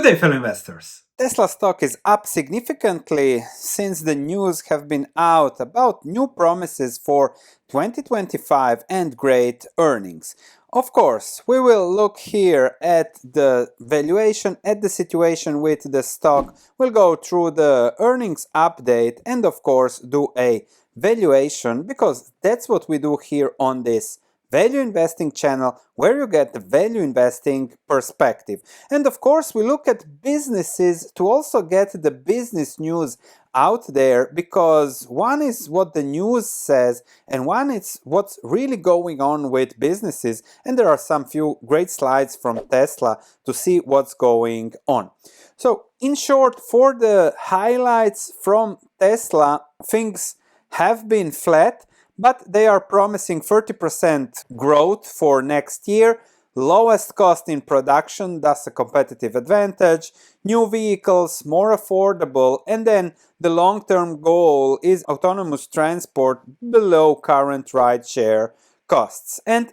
day, fellow investors. Tesla stock is up significantly since the news have been out about new promises for 2025 and great earnings. Of course, we will look here at the valuation, at the situation with the stock. We'll go through the earnings update and of course do a valuation, because that's what we do here on this value investing channel, where you get the value investing perspective. And of course, we look at businesses to also get the business news out there, because one is what the news says and one is what's really going on with businesses. And there are some few great slides from Tesla to see what's going on. So in short, for the highlights from Tesla, things have been flat, but they are promising 30% growth for next year, lowest cost in production, thus a competitive advantage, new vehicles, more affordable, and then the long-term goal is autonomous transport below current rideshare costs. And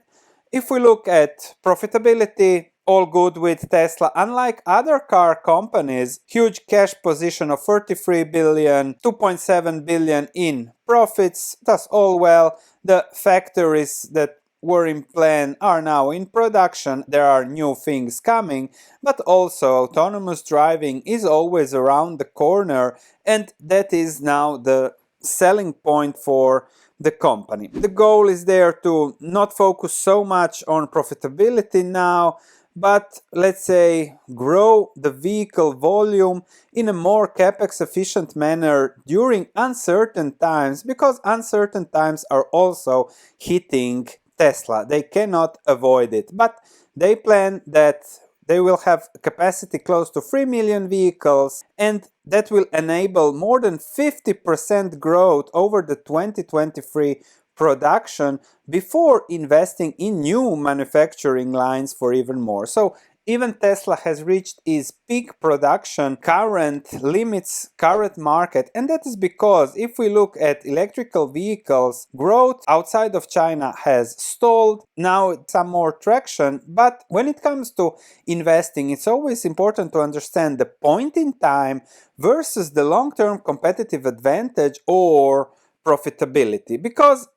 if we look at profitability, all good with Tesla. Unlike other car companies, huge cash position of 33 billion, 2.7 billion in profits, thus all well. The factories that were in plan are now in production. There are new things coming, but also autonomous driving is always around the corner, and that is now the selling point for the company. The goal is there to not focus so much on profitability now, but let's say grow the vehicle volume in a more capex efficient manner during uncertain times, because uncertain times are also hitting Tesla. They cannot avoid it, but they plan that they will have capacity close to 3 million vehicles, and that will enable more than 50% growth over the 2023 production before investing in new manufacturing lines for even more. So even Tesla has reached its peak production, current limits, current market, and that is because if we look at electrical vehicles, growth outside of China has stalled. Now some more traction, but when it comes to investing, it's always important to understand the point in time versus the long-term competitive advantage or profitability, because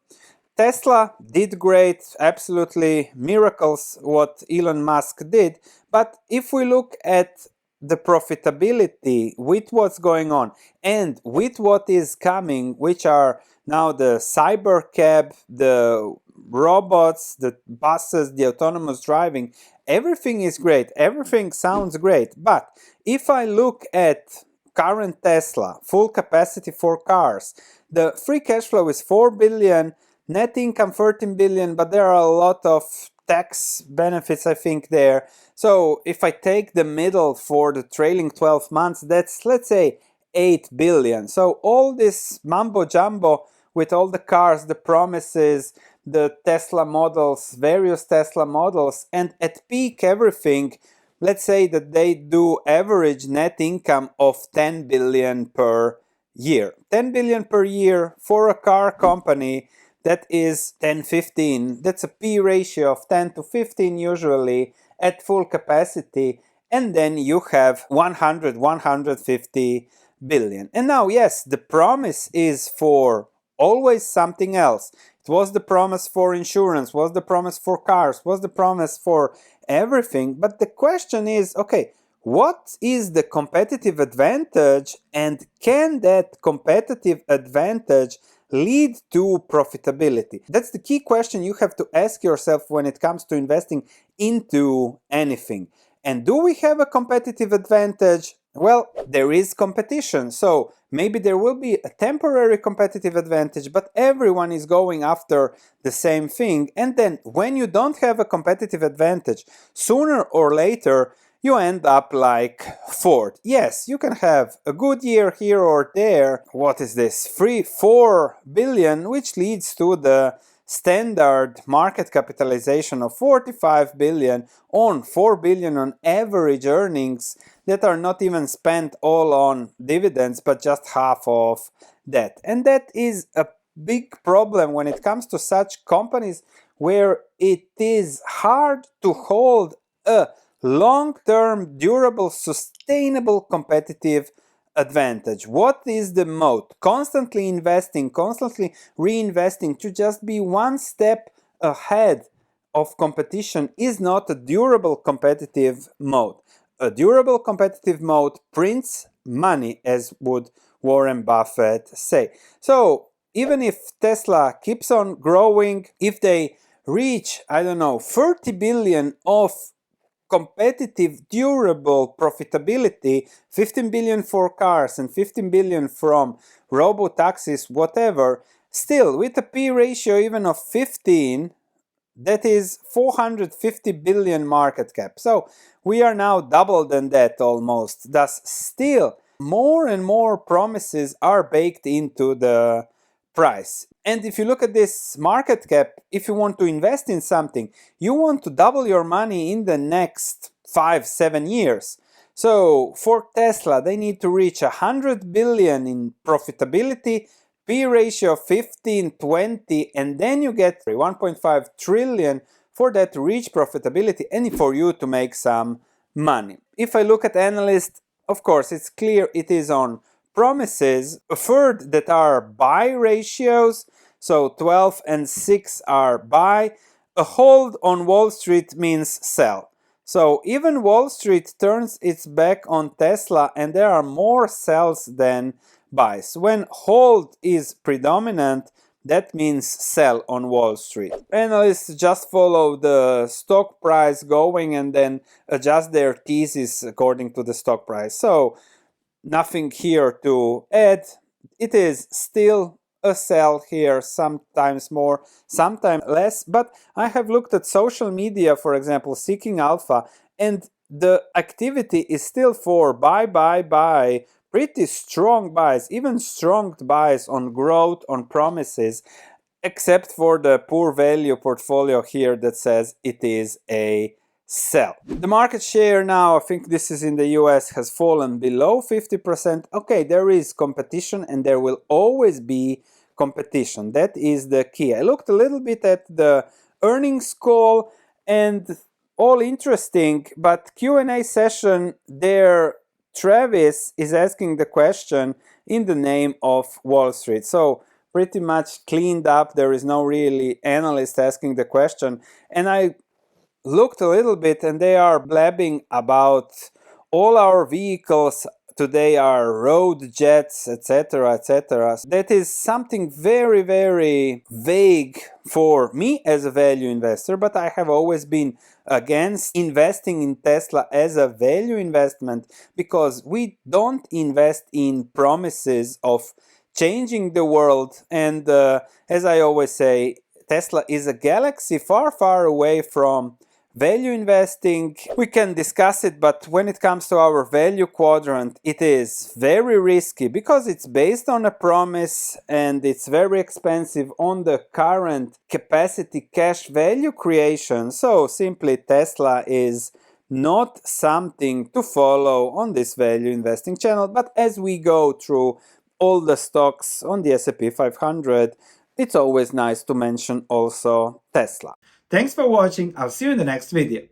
Tesla did great, absolutely miracles what Elon Musk did, but if we look at the profitability with what's going on and with what is coming, which are now the cyber cab, the robots, the buses, the autonomous driving, everything is great, everything sounds great. But if I look at current Tesla, full capacity for cars, the free cash flow is 4 billion, net income 13 billion, but there are a lot of tax benefits, I think, there. So if I take the middle for the trailing 12 months, that's, let's say, 8 billion. So all this mumbo jumbo with all the cars, the promises, the Tesla models, various Tesla models, and at peak everything, let's say that they do average net income of 10 billion per year. 10 billion per year for a car company, that is 10-15. That's a P ratio of 10 to 15 usually at full capacity, and then you have 150 billion. And now, yes, the promise is for always something else. It was the promise for insurance, was the promise for cars, was the promise for everything. But the question is, okay, what is the competitive advantage, and can that competitive advantage lead to profitability? That's the key question you have to ask yourself when it comes to investing into anything. And do we have a competitive advantage? Well, there is competition, so maybe there will be a temporary competitive advantage, but everyone is going after the same thing. And then when you don't have a competitive advantage, sooner or later you end up like Ford. Yes, you can have a good year here or there. What is this? 3-4 billion, which leads to the standard market capitalization of 45 billion on 4 billion on average earnings that are not even spent all on dividends, but just half of that. And that is a big problem when it comes to such companies, where it is hard to hold a long-term, durable, sustainable competitive advantage. What is the moat? Constantly investing, constantly reinvesting to just be one step ahead of competition is not a durable competitive moat. A durable competitive moat prints money, as would Warren Buffett say. So even if Tesla keeps on growing, if they reach, I don't know, 30 billion of competitive, durable profitability, 15 billion for cars and 15 billion from robo-taxis, whatever, still with a P ratio even of 15, that is 450 billion market cap. So we are now double than that almost. Thus, still more and more promises are baked into the price. And if you look at this market cap, if you want to invest in something, you want to double your money in the next 5-7 years. So for Tesla, they need to reach 100 billion in profitability, P ratio of 15-20, and then you get 1.5 trillion for that to reach profitability and for you to make some money. If I look at analysts, of course, it's clear it is on promises. A third that are buy ratios, so 12 and 6 are buy. A hold on Wall Street means sell. So even Wall Street turns its back on Tesla and there are more sells than buys. When hold is predominant, that means sell on Wall Street. Analysts just follow the stock price going and then adjust their thesis according to the stock price. So nothing here to add. It is still a sell here, sometimes more, sometimes less, but I have looked at social media, for example, Seeking Alpha, and the activity is still for buy, pretty strong buys, even strong buys on growth, on promises, except for the poor value portfolio here that says it is a sell. The market share now, I think this is in the US, has fallen below 50%. Okay, there is competition and there will always be competition. That is the key. I looked a little bit at the earnings call and all interesting, but Q&A session there, Travis is asking the question in the name of Wall Street. So pretty much cleaned up. There is no really analyst asking the question. And I looked a little bit and they are blabbing about all our vehicles today are road jets, etc., etc. That is something very, very vague for me as a value investor, but I have always been against investing in Tesla as a value investment because we don't invest in promises of changing the world. And as I always say, Tesla is a galaxy far, far away from value investing. We can discuss it, but when it comes to our value quadrant, it is very risky because it's based on a promise and it's very expensive on the current capacity cash value creation. So simply Tesla is not something to follow on this value investing channel. But as we go through all the stocks on the S&P 500, it's always nice to mention also Tesla. Thanks for watching. I'll see you in the next video.